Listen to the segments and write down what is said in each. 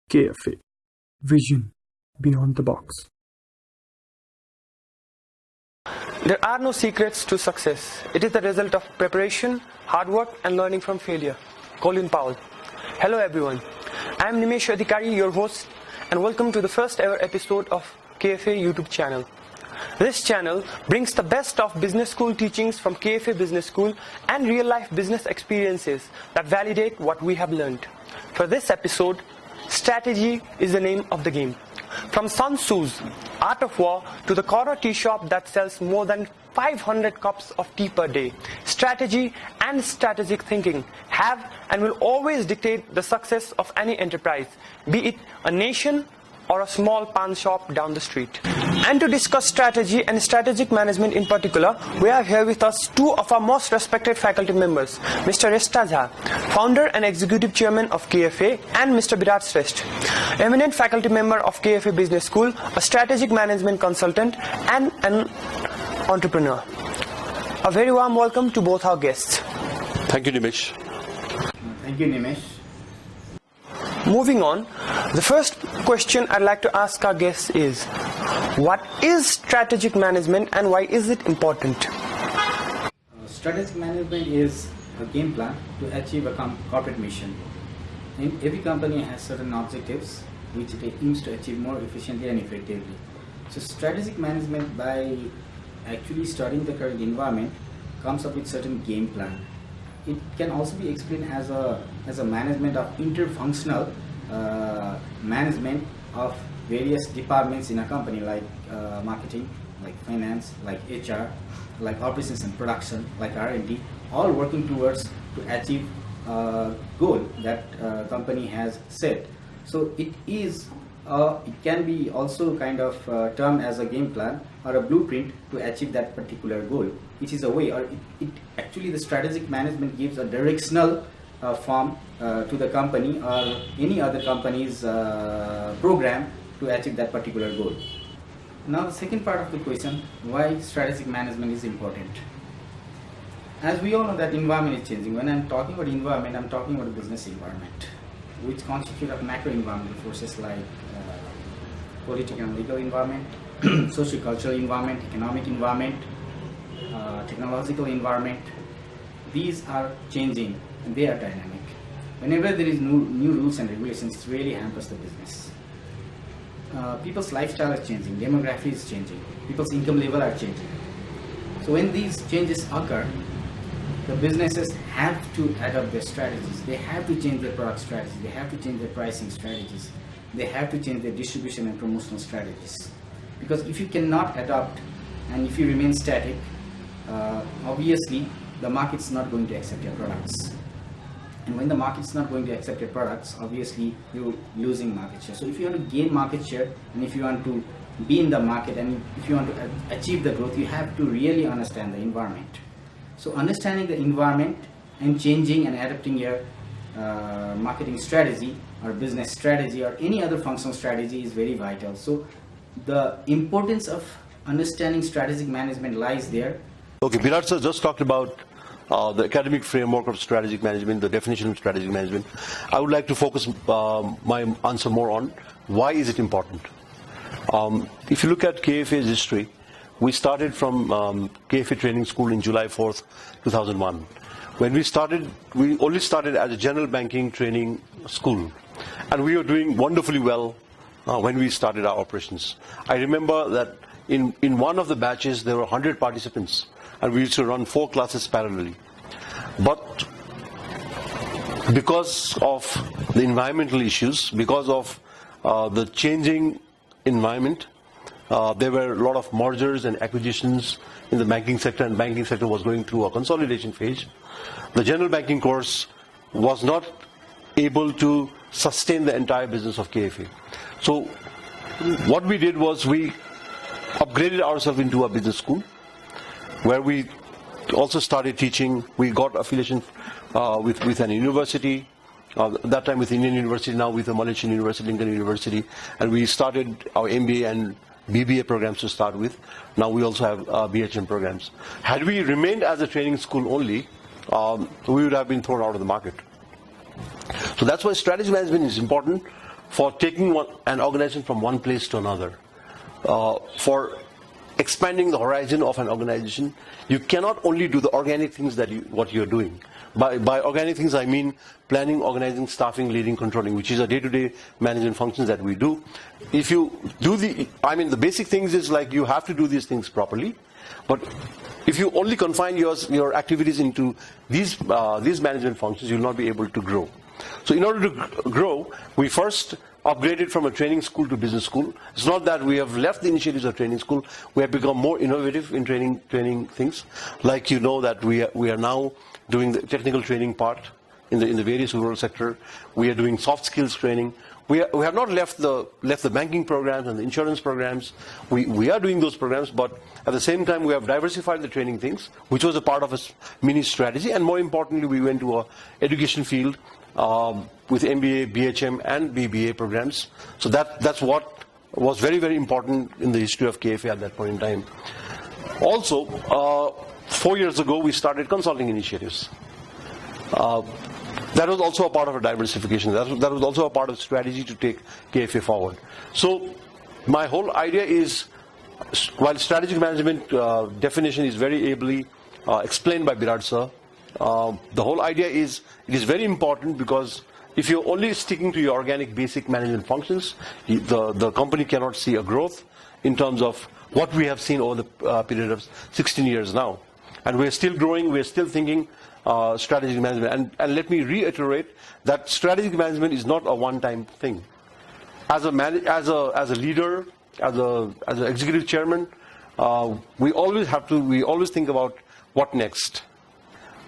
KFA Vision Beyond the Box. There are no secrets to success. It is the result of preparation, hard work, and learning from failure. Colin Powell. Hello everyone. I am Nimesh Adhikari, your host, and welcome to the first ever episode of KFA YouTube channel. This channel brings the best of business school teachings from KFA Business School and real-life business experiences that validate what we have learned. For this episode, strategy is the name of the game. From Sun Tzu's Art of War to the corner tea shop that sells more than 500 cups of tea per day, strategy and strategic thinking have and will always dictate the success of any enterprise, be it a nation or a small pan shop down the street. And to discuss strategy and strategic management in particular, we have here with us two of our most respected faculty members, Mr. Reshta Jha, founder and executive chairman of KFA, and Mr. Virat Sresth, eminent faculty member of KFA Business School, a strategic management consultant and an entrepreneur. A very warm welcome to both our guests. Thank you, Nimesh. Thank you, Nimesh. Moving on, the first question I'd like to ask our guests is, what is strategic management and why is it important? Strategic management is a game plan to achieve a corporate mission. And every company has certain objectives which it aims to achieve more efficiently and effectively. So strategic management, by actually studying the current environment, comes up with certain game plan. It can also be explained as a management of interfunctional management of various departments in a company, like marketing, like finance, like HR, like operations and production, like R&D, all working towards to achieve a goal that company has set. So it can be also kind of termed as a game plan or a blueprint to achieve that particular goal, which is a way, or it actually the strategic management gives a directional form to the company or any other company's program to achieve that particular goal. Now the second part of the question, why strategic management is important. As we all know that environment is changing. When I'm talking about environment, I'm talking about the business environment, which constitute of macro environmental forces like political and legal environment, socio-cultural environment, economic environment, technological environment. These are changing and they are dynamic. Whenever there is new rules and regulations, it really hampers the business. People's lifestyle is changing, demography is changing, people's income level are changing. So when these changes occur, the businesses have to adapt their strategies. They have to change their product strategy. They have to change their pricing strategies. They have to change their distribution and promotional strategies. Because if you cannot adapt and if you remain static, obviously the market is not going to accept your products. And when the market is not going to accept your products, obviously you're losing market share. So if you want to gain market share and if you want to be in the market and if you want to achieve the growth, you have to really understand the environment. So understanding the environment and changing and adapting your marketing strategy or business strategy or any other functional strategy is very vital. So the importance of understanding strategic management lies there. Okay, Virat sir just talked about the academic framework of strategic management, the definition of strategic management. I would like to focus my answer more on why is it important. If you look at KFA's history, we started from KFA Training School in July 4th, 2001. When we started, we only started as a general banking training school. And we were doing wonderfully well when we started our operations. I remember that in one of the batches, there were 100 participants. And we used to run 4 classes parallelly. But because of the environmental issues, because of the changing environment, there were a lot of mergers and acquisitions in the banking sector, and banking sector was going through a consolidation phase. The general banking course was not able to sustain the entire business of KFA. So what we did was we upgraded ourselves into a business school where we also started teaching. We got affiliation with an university, that time with Indian University, now with the Malaysian University, Lincoln University, and we started our MBA and BBA programs to start with. Now we also have BHM programs. Had we remained as a training school only, we would have been thrown out of the market. So that's why strategy management is important. for taking an organization from one place to another, for expanding the horizon of an organization. You cannot only do the organic things what you're doing. By organic things, I mean planning, organizing, staffing, leading, controlling, which is a day-to-day management functions that we do. If you do the basic things is like you have to do these things properly, but if you only confine your activities into these management functions, you'll not be able to grow. So in order to grow, we first upgraded from a training school to business school. It's not that we have left the initiatives of training school. We have become more innovative in training things. Like you know that we are now doing the technical training part in the various rural sector. We are doing soft skills training. We have not left the banking programs and the insurance programs. We are doing those programs, but at the same time we have diversified the training things, which was a part of a mini strategy. And more importantly, we went to a education field with MBA, BHM, and BBA programs. So that's what was very, very important in the history of KFA at that point in time. Also, 4 years ago, we started consulting initiatives. That was also a part of a diversification. That was also a part of strategy to take KFA forward. So my whole idea is, while strategic management definition is very ably explained by Biraj sir, the whole idea is, it is very important, because if you're only sticking to your organic basic management functions, the company cannot see a growth in terms of what we have seen over the period of 16 years now. And we're still growing, we're still thinking strategic management. And let me reiterate that strategic management is not a one-time thing. As a leader, as an executive chairman, we always think about what next.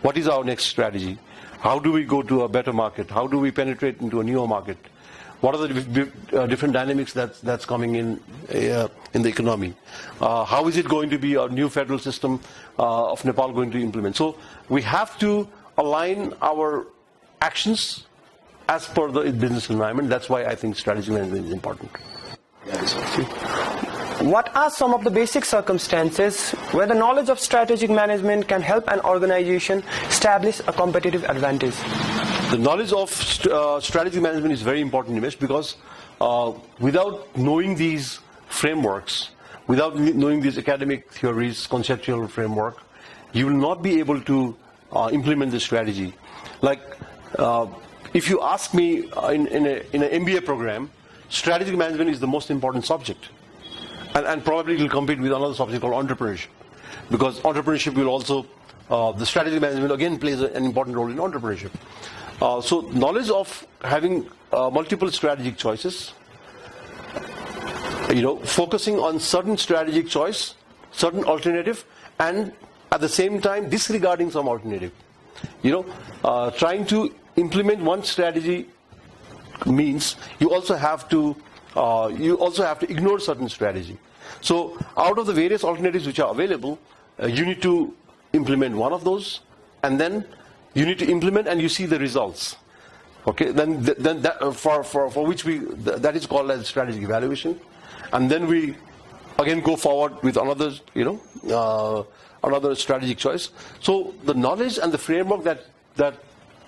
What is our next strategy? How do we go to a better market? How do we penetrate into a newer market? What are the different dynamics that's coming in the economy? How is it going to be a new federal system of Nepal going to implement? So we have to align our actions as per the business environment. That's why I think strategy management is important. What are some of the basic circumstances where the knowledge of strategic management can help an organization establish a competitive advantage? The knowledge of strategic management is very important, Nimesh, because without knowing these frameworks, without knowing these academic theories, conceptual framework, you will not be able to implement the strategy. Like, if you ask me in an MBA program, strategic management is the most important subject. And probably it will compete with another subject called entrepreneurship. Because entrepreneurship will also, the strategic management again plays an important role in entrepreneurship. So knowledge of having multiple strategic choices, focusing on certain strategic choice, certain alternative, and at the same time disregarding some alternative. Trying to implement one strategy means you also have to ignore certain strategy. So out of the various alternatives which are available, you need to implement one of those, and then you need to implement and you see the results. Okay, then that, for which that is called as strategic evaluation, and then we again go forward with another another strategic choice. So the knowledge and the framework that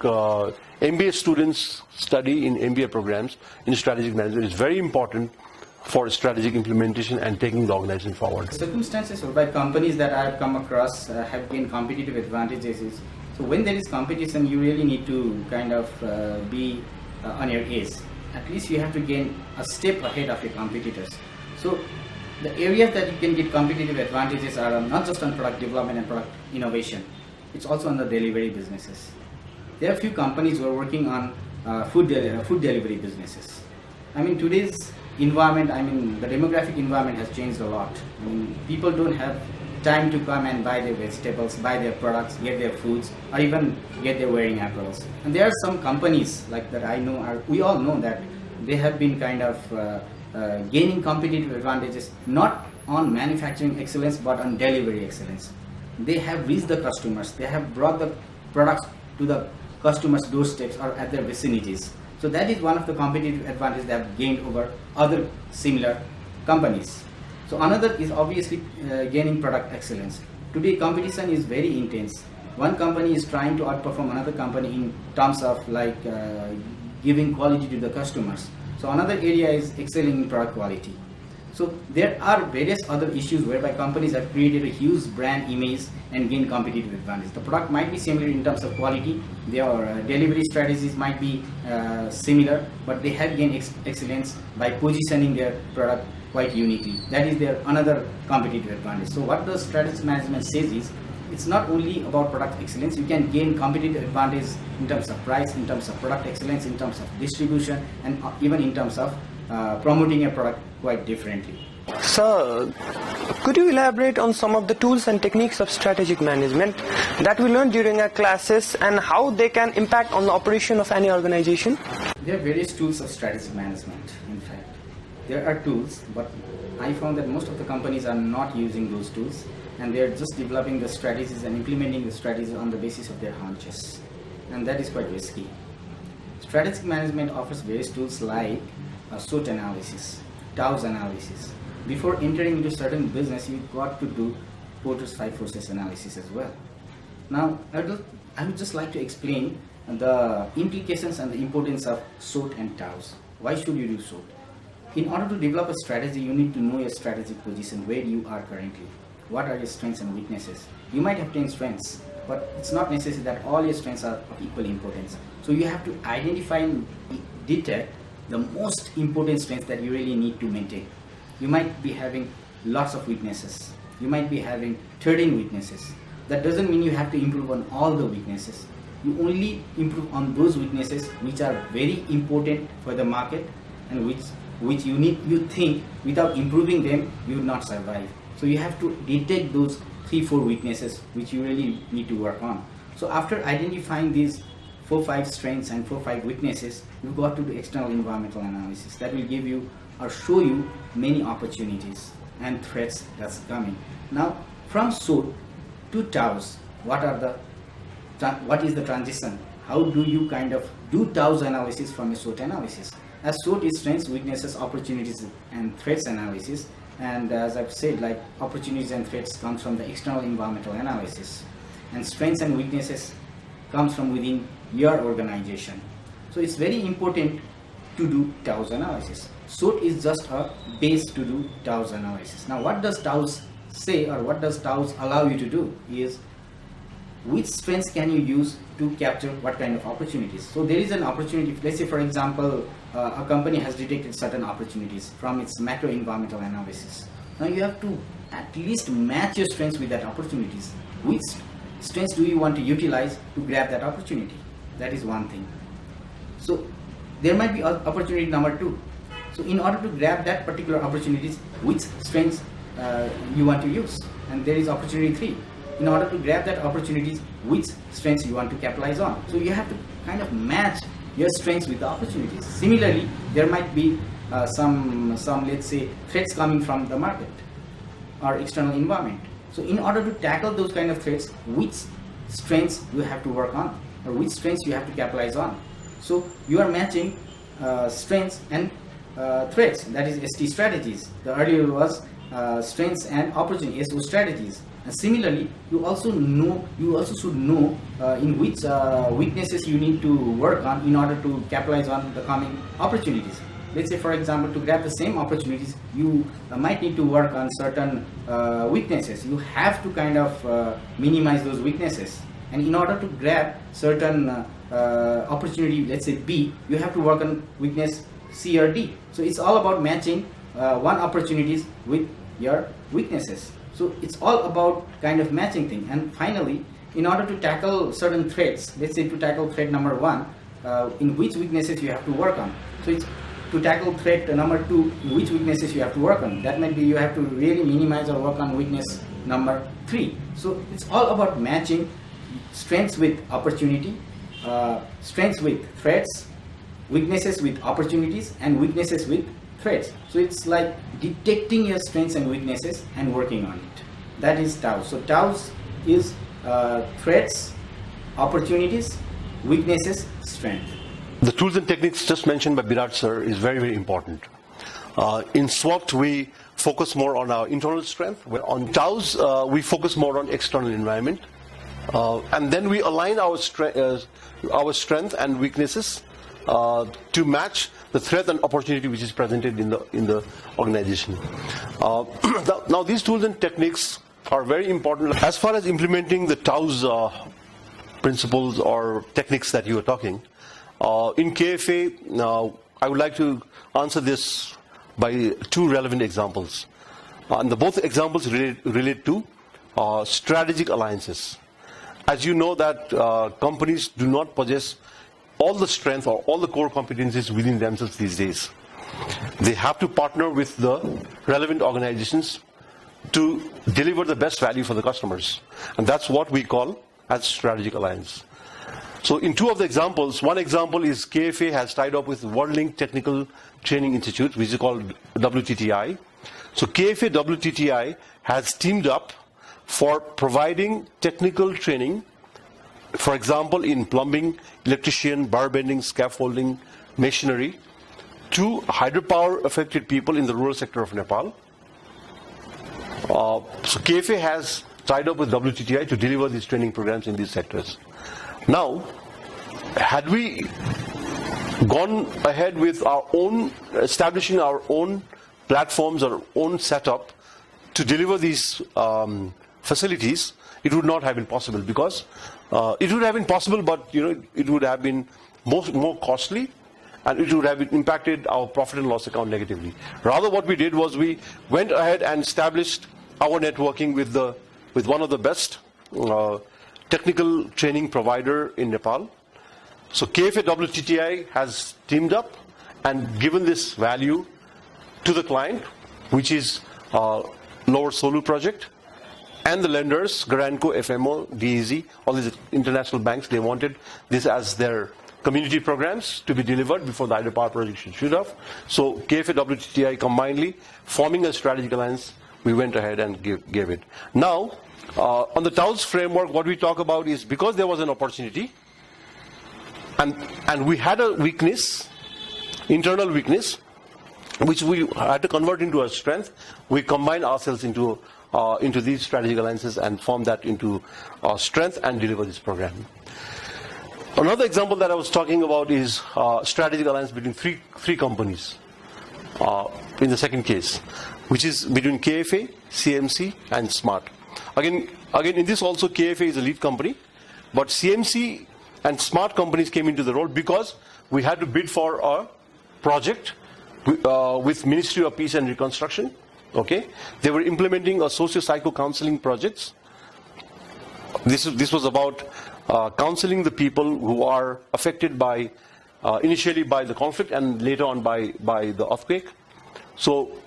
MBA students study in MBA programs in strategic management is very important for strategic implementation and taking the organization forward. Circumstances whereby companies that I have come across have gained competitive advantages is, so when there is competition, you really need to kind of be on your edge. At least you have to gain a step ahead of your competitors. So the areas that you can get competitive advantages are not just on product development and product innovation, it's also on the delivery businesses. There are a few companies who are working on food delivery businesses. I mean, today's environment, the demographic environment has changed a lot. I mean, people don't have time to come and buy their vegetables, buy their products, get their foods, or even get their wearing apparels. And there are some companies like that I know, we all know that they have been kind of gaining competitive advantages, not on manufacturing excellence, but on delivery excellence. They have reached the customers, they have brought the products to the customers' doorsteps or at their vicinities. So that is one of the competitive advantages they have gained over other similar companies. So another is obviously gaining product excellence. Today competition is very intense. One company is trying to outperform another company in terms of giving quality to the customers. So another area is excelling in product quality. So there are various other issues whereby companies have created a huge brand image and gain competitive advantage. The product might be similar in terms of quality, their delivery strategies might be similar, but they have gained excellence by positioning their product quite uniquely. That is their another competitive advantage. So what the strategic management says is, it's not only about product excellence, you can gain competitive advantage in terms of price, in terms of product excellence, in terms of distribution, and even in terms of promoting a product quite differently. Sir, could you elaborate on some of the tools and techniques of strategic management that we learned during our classes and how they can impact on the operation of any organization? There are various tools of strategic management, in fact. There are tools, but I found that most of the companies are not using those tools, and they are just developing the strategies and implementing the strategies on the basis of their hunches, and that is quite risky. Strategic management offers various tools like SWOT analysis, TOWS analysis. Before entering into certain business, you've got to do Porter's 5 forces analysis as well. Now, I would just like to explain the implications and the importance of SWOT and TOWS. Why should you do SWOT? In order to develop a strategy, you need to know your strategic position, where you are currently. What are your strengths and weaknesses? You might have 10 strengths, but it's not necessary that all your strengths are of equal importance. So you have to identify and detect the most important strengths that you really need to maintain. You might be having lots of weaknesses. You might be having 13 weaknesses. That doesn't mean you have to improve on all the weaknesses. You only improve on those weaknesses which are very important for the market and which you think without improving them you will not survive. So you have to detect those 3-4 weaknesses which you really need to work on. So after identifying these 4-5 strengths and 4-5 weaknesses, you've got to do external environmental analysis. That will give you or show you many opportunities and threats that's coming. Now, from SWOT to TOWS, what is the transition? How do you kind of do TOWS analysis from a SWOT analysis? As SWOT is strengths, weaknesses, opportunities, and threats analysis. And as I've said, like opportunities and threats comes from the external environmental analysis, and strengths and weaknesses comes from within your organization. So it's very important to do TOWS analysis. SWOT is just a base to do TOWS analysis. Now what does TOWS say, or what does TOWS allow you to do is, which strengths can you use to capture what kind of opportunities. So there is an opportunity, let's say for example, a company has detected certain opportunities from its macro environmental analysis. Now you have to at least match your strengths with that opportunities. Which strengths do you want to utilize to grab that opportunity? That is one thing. So there might be opportunity number 2. So in order to grab that particular opportunities, which strengths you want to use? And there is opportunity 3. In order to grab that opportunities, which strengths you want to capitalize on? So you have to kind of match your strengths with the opportunities. Similarly, there might be some let's say threats coming from the market or external environment. So in order to tackle those kind of threats, which strengths you have to work on, or which strengths you have to capitalize on? So you are matching strengths and threats, that is ST strategies. The earlier was strengths and opportunity, SO strategies. And similarly, you also should know in which weaknesses you need to work on in order to capitalize on the coming opportunities. Let's say for example, to grab the same opportunities, you might need to work on certain weaknesses. You have to kind of minimize those weaknesses. And in order to grab certain opportunity, let's say B, you have to work on weakness C or D. So it's all about matching one opportunities with your weaknesses. So it's all about kind of matching thing. And finally, in order to tackle certain threats, let's say to tackle threat number 1, in which weaknesses you have to work on. So it's to tackle threat number 2, in which weaknesses you have to work on. That might be you have to really minimize or work on weakness number 3. So it's all about matching strengths with opportunity, strengths with threats, weaknesses with opportunities, and weaknesses with threats. So it's like detecting your strengths and weaknesses and working on it. That is TOWS. So TOWS is threats, opportunities, weaknesses, strength. The tools and techniques just mentioned by Biraj sir is very, very important. In SWOT, we focus more on our internal strength. On TOWS, we focus more on external environment. And then we align our strength and weaknesses to match the threat and opportunity which is presented in the organization. Now these tools and techniques are very important as far as implementing the TOWS principles or techniques that you are talking. In KFA, I would like to answer this by two relevant examples. And both examples relate to strategic alliances. As you know that companies do not possess all the strength or all the core competencies within themselves these days. They have to partner with the relevant organizations to deliver the best value for the customers. And that's what we call as strategic alliance. So in two of the examples, one example is KFA has tied up with WorldLink Technical Training Institute, which is called WTTI. So KFA WTTI has teamed up for providing technical training, for example, in plumbing, electrician, bar bending, scaffolding, masonry, to hydropower affected people in the rural sector of Nepal. So KFA has tied up with WTTI to deliver these training programs in these sectors. Now, had we gone ahead with our own, establishing our own platforms, our own setup to deliver these facilities, it would not have been possible, because it would have been possible, but it would have been more costly, and it would have impacted our profit and loss account negatively. Rather, what we did was we went ahead and established our networking with one of the best technical training provider in Nepal. So KFA WTTI has teamed up and given this value to the client, which is Lower Solu project, and the lenders, Garanco, FMO, DEZ, all these international banks. They wanted this as their community programs to be delivered before the hydropower project should shoot off. So KFA WTTI combinedly, forming a strategic alliance, we went ahead and gave it. Now, on the TOWS framework, what we talk about is, because there was an opportunity, and we had a weakness, internal weakness, which we had to convert into a strength, we combine ourselves into these strategic alliances and form that into strength and deliver this program. Another example that I was talking about is strategic alliance between three companies in the second case, which is between KFA, CMC, and SMART. Again, in this also KFA is a lead company, but CMC and SMART companies came into the role because we had to bid for a project with Ministry of Peace and Reconstruction. Okay, they were implementing a socio-psycho counseling projects. This was about counseling the people who are affected by initially by the conflict and later on by the earthquake. So,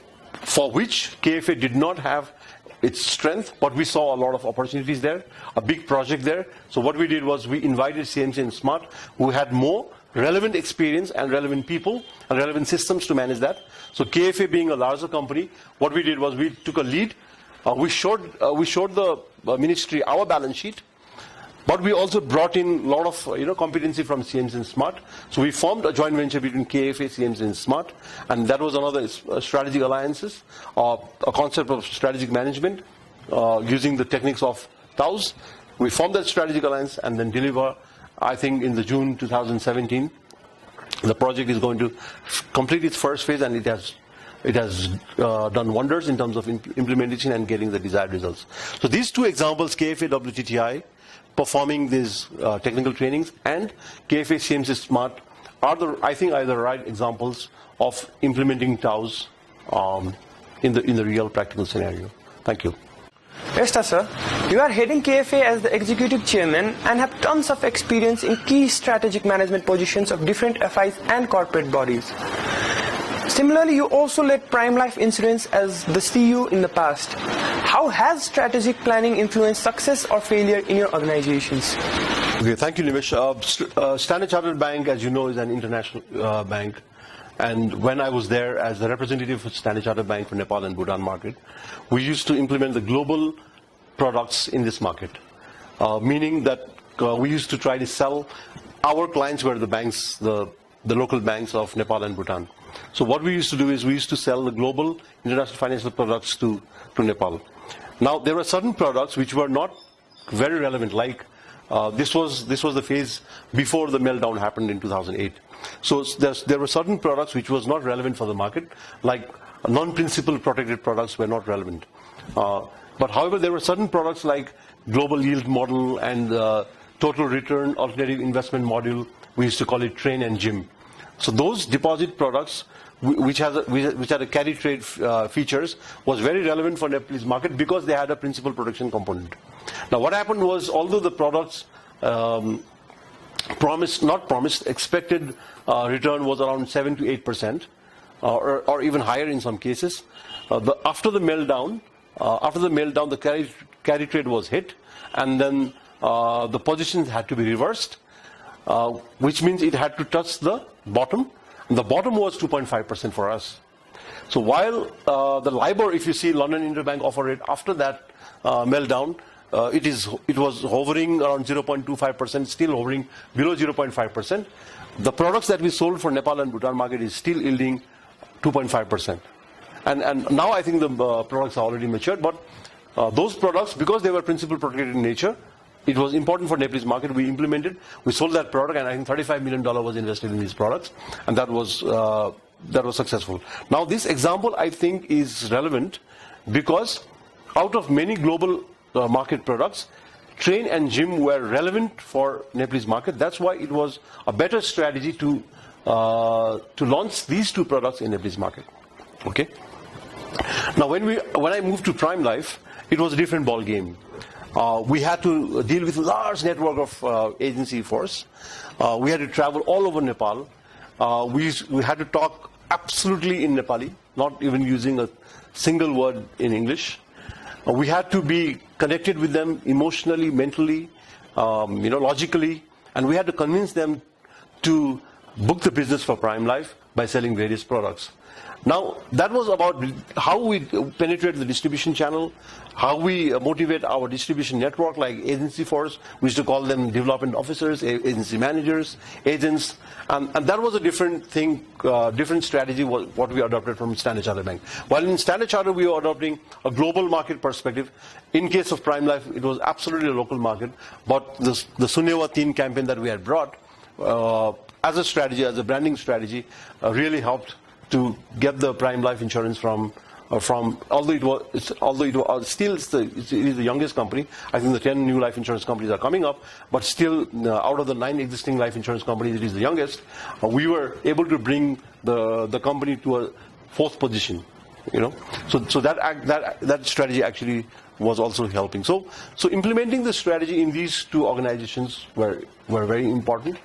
for which KFA did not have its strength, but we saw a lot of opportunities there, a big project there. So what we did was we invited CMC and SMART, who had more relevant experience and relevant people and relevant systems to manage that. So KFA being a larger company, what we did was we took a lead. We showed the ministry our balance sheet, but we also brought in a lot of competency from CMC and SMART. So we formed a joint venture between KFA, CMC, and SMART, and that was another strategic alliances, a concept of strategic management using the techniques of TOWS. We formed that strategic alliance and then deliver. I think in the June 2017, the project is going to complete its first phase, and it has done wonders in terms of implementation and getting the desired results. So these two examples, KFA WTTI, performing these technical trainings, and KFA CMC SMART, are the right examples of implementing TOWS in the real practical scenario. Thank you. Resta sir, you are heading KFA as the executive chairman and have tons of experience in key strategic management positions of different FIs and corporate bodies. Similarly, you also led Prime Life Insurance as the CEO in the past. How has strategic planning influenced success or failure in your organizations? Okay, thank you, Nimesh. Standard Chartered Bank, as you know, is an international bank. And when I was there as the representative for Standard Chartered Bank for Nepal and Bhutan market, we used to implement the global products in this market. Meaning that we used to try to sell, our clients were the banks, the local banks of Nepal and Bhutan. So what we used to do is we used to sell the global international financial products to Nepal. Now there were certain products which were not very relevant, like This was the phase before the meltdown happened in 2008. So there were certain products which was not relevant for the market, like non-principal protected products were not relevant. But however, there were certain products like global yield model and total return alternative investment module. We used to call it Train and Gym. So those deposit products, which had a carry trade features, was very relevant for Nepalese market because they had a principal protection component. Now what happened was, although the products expected return was around 7 to 8%, or even higher in some cases, after the meltdown, the carry trade was hit, and then the positions had to be reversed, which means it had to touch the bottom. And the bottom was 2.5% for us. So while the LIBOR, if you see London Interbank offer rate after that meltdown, it was hovering around 0.25%, still hovering below 0.5%. The products that we sold for Nepal and Bhutan market is still yielding 2.5%. And now I think the products are already matured, but those products, because they were principal protected in nature, it was important for Nepalese market. We sold that product, and I think $35 million was invested in these products, and that was successful. Now this example I think is relevant because out of many global market products, Train and Gym were relevant for Nepalese market. That's why it was a better strategy to launch these two products in Nepalese market. Okay. Now when I moved to Prime Life, it was a different ball game. We had to deal with a large network of agency force. We had to travel all over Nepal. We had to talk absolutely in Nepali, not even using a single word in English. We had to be connected with them emotionally, mentally, logically, and we had to convince them to book the business for Prime Life by selling various products. Now, that was about how we penetrate the distribution channel, how we motivate our distribution network like agency force. We used to call them development officers, agency managers, agents, and that was a different thing, different strategy was what we adopted from Standard Chartered Bank. While in Standard Chartered we were adopting a global market perspective, in case of Prime Life it was absolutely a local market, but the Sunewa Teen campaign that we had brought as a strategy, as a branding strategy, really helped to get the Prime Life insurance from although it is the youngest company. I think the 10 new life insurance companies are coming up, but still out of the 9 existing life insurance companies, it is the youngest. We were able to bring the company to a 4th position. So that strategy actually was also helping. So implementing the strategy in these two organizations were very important,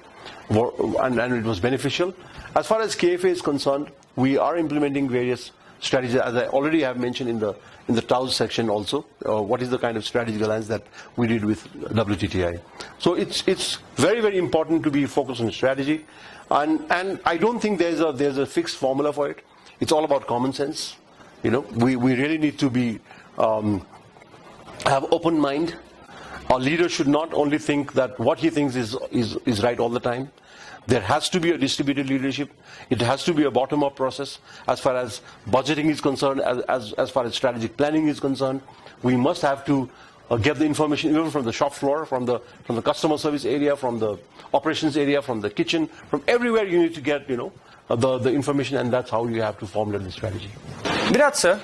and it was beneficial. As far as KFA is concerned, we are implementing various strategies, as I already have mentioned in the TAUS section also. What is the kind of strategic alliance that we did with WTTI? So it's very, very important to be focused on strategy, and I don't think there's a fixed formula for it. It's all about common sense. We really need to be have open mind. Our leader should not only think that what he thinks is right all the time. There has to be a distributed leadership. It has to be a bottom-up process as far as budgeting is concerned, as far as strategic planning is concerned. We must have to get the information even from the shop floor, from the customer service area, from the operations area, from the kitchen, from everywhere you need to get the information, and that's how you have to formulate the strategy. Virat sir,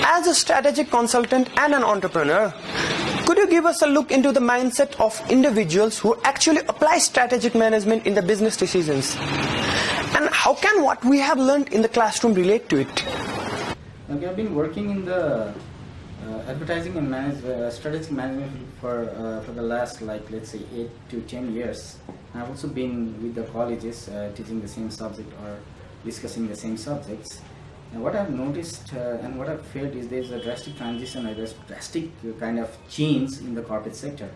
as a strategic consultant and an entrepreneur, could you give us a look into the mindset of individuals who actually apply strategic management in their business decisions? And how can what we have learned in the classroom relate to it? Okay, I've been working in the advertising and strategic management for the last, let's say, 8 to 10 years. I've also been with the colleges teaching the same subject or discussing the same subjects. And what I've noticed and what I've felt is there's a drastic transition, a drastic kind of change in the corporate sector.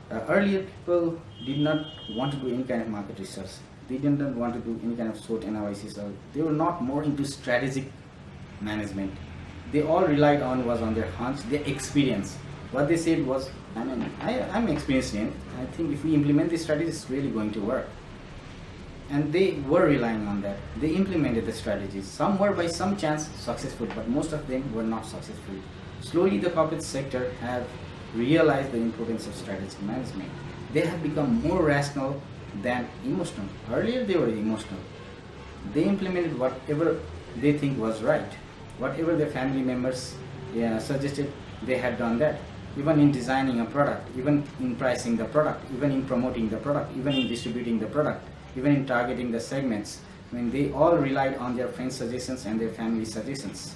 Earlier, people did not want to do any kind of market research. They didn't want to do any kind of SWOT analysis, or they were not more into strategic management. They all relied on their hunch, their experience. What they said was, I'm experienced in it. I think if we implement this strategy, it's really going to work. And they were relying on that. They implemented the strategies. Some were by some chance successful, but most of them were not successful. Slowly the corporate sector have realized the importance of strategic management. they have become more rational than emotional. Earlier they were emotional. They implemented whatever they think was right. Whatever their family members suggested, they had done that. Even in designing a product, even in pricing the product, even in promoting the product, even in distributing the product, even in targeting the segments. I mean, they all relied on their friends' suggestions and their family suggestions.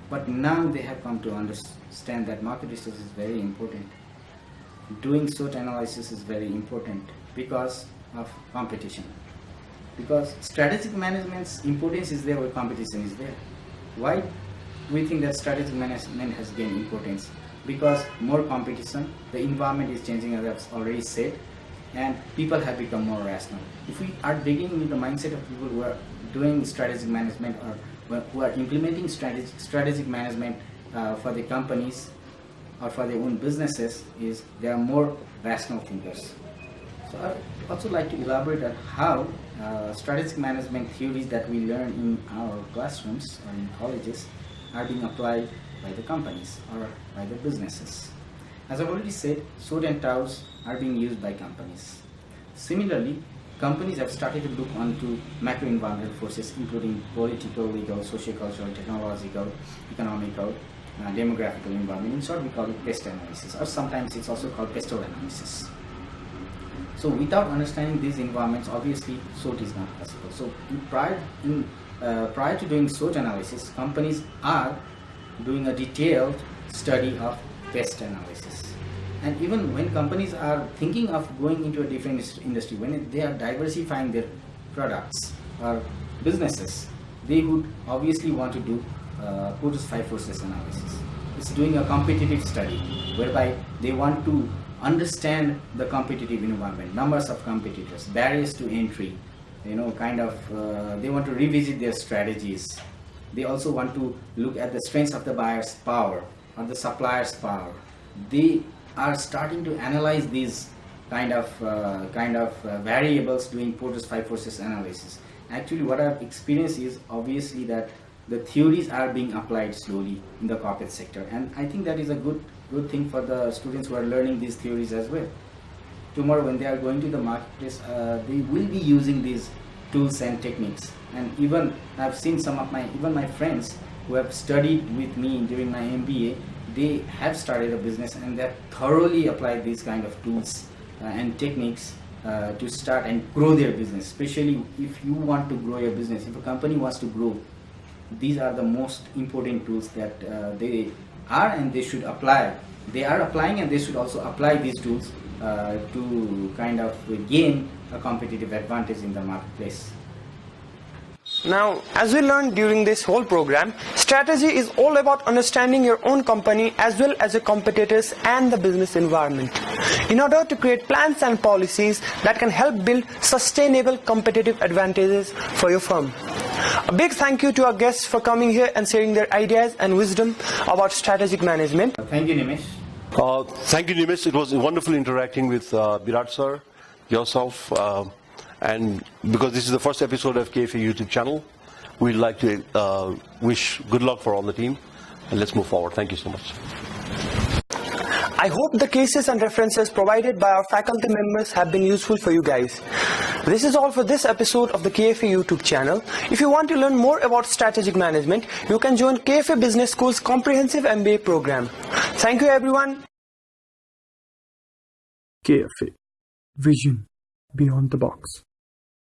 But now they have come to understand that market research is very important. Doing SWOT analysis is very important because of competition. Because strategic management's importance is there where competition is there. Why we think that strategic management has gained importance? Because more competition, the environment is changing, as I've already said, and people have become more rational. If we are beginning with the mindset of people who are doing strategic management or who are implementing strategic management for the companies or for their own businesses, is they are more rational thinkers. So I would also like to elaborate on how strategic management theories that we learn in our classrooms or in colleges are being applied by the companies or by the businesses. As I've already said, SWOT and TOWS are being used by companies. Similarly, companies have started to look onto macro environmental forces, including political, legal, socio-cultural, technological, economical, demographical environment. In short, we call it pest analysis, or sometimes it's also called pestle analysis. So without understanding these environments, obviously SWOT is not possible. So prior to doing SWOT analysis, companies are doing a detailed study of pest analysis. And even when companies are thinking of going into a different industry, when they are diversifying their products or businesses, they would obviously want to do POTUS 5 forces analysis. It's doing a competitive study whereby they want to understand the competitive environment, numbers of competitors, barriers to entry, they want to revisit their strategies. They also want to look at the strengths of the buyer's power or the supplier's power. They are starting to analyze these kind of variables doing POTUS 5 forces analysis. Actually, what I've experienced is obviously that the theories are being applied slowly in the corporate sector, and I think that is a good thing for the students who are learning these theories as well. Tomorrow when they are going to the marketplace, they will be using these tools and techniques. And even I've seen some of my friends who have studied with me during my MBA, they have started a business and they have thoroughly applied these kind of tools and techniques to start and grow their business. Especially if you want to grow your business, if a company wants to grow, these are the most important tools that they are and they should apply. They are applying and they should also apply these tools to kind of gain a competitive advantage in the marketplace. Now, as we learned during this whole program, strategy is all about understanding your own company as well as your competitors and the business environment in order to create plans and policies that can help build sustainable competitive advantages for your firm. A big thank you to our guests for coming here and sharing their ideas and wisdom about strategic management. Thank you, Nimesh. Thank you, Nimesh. It was wonderful interacting with Virat sir, yourself, and because this is the first episode of KFA YouTube channel, we'd like to wish good luck for all the team, and let's move forward. Thank you so much. I hope the cases and references provided by our faculty members have been useful for you guys. This is all for this episode of the KFA YouTube channel. If you want to learn more about strategic management, you can join KFA Business School's comprehensive MBA program. Thank you, everyone. KFA. Vision beyond the box.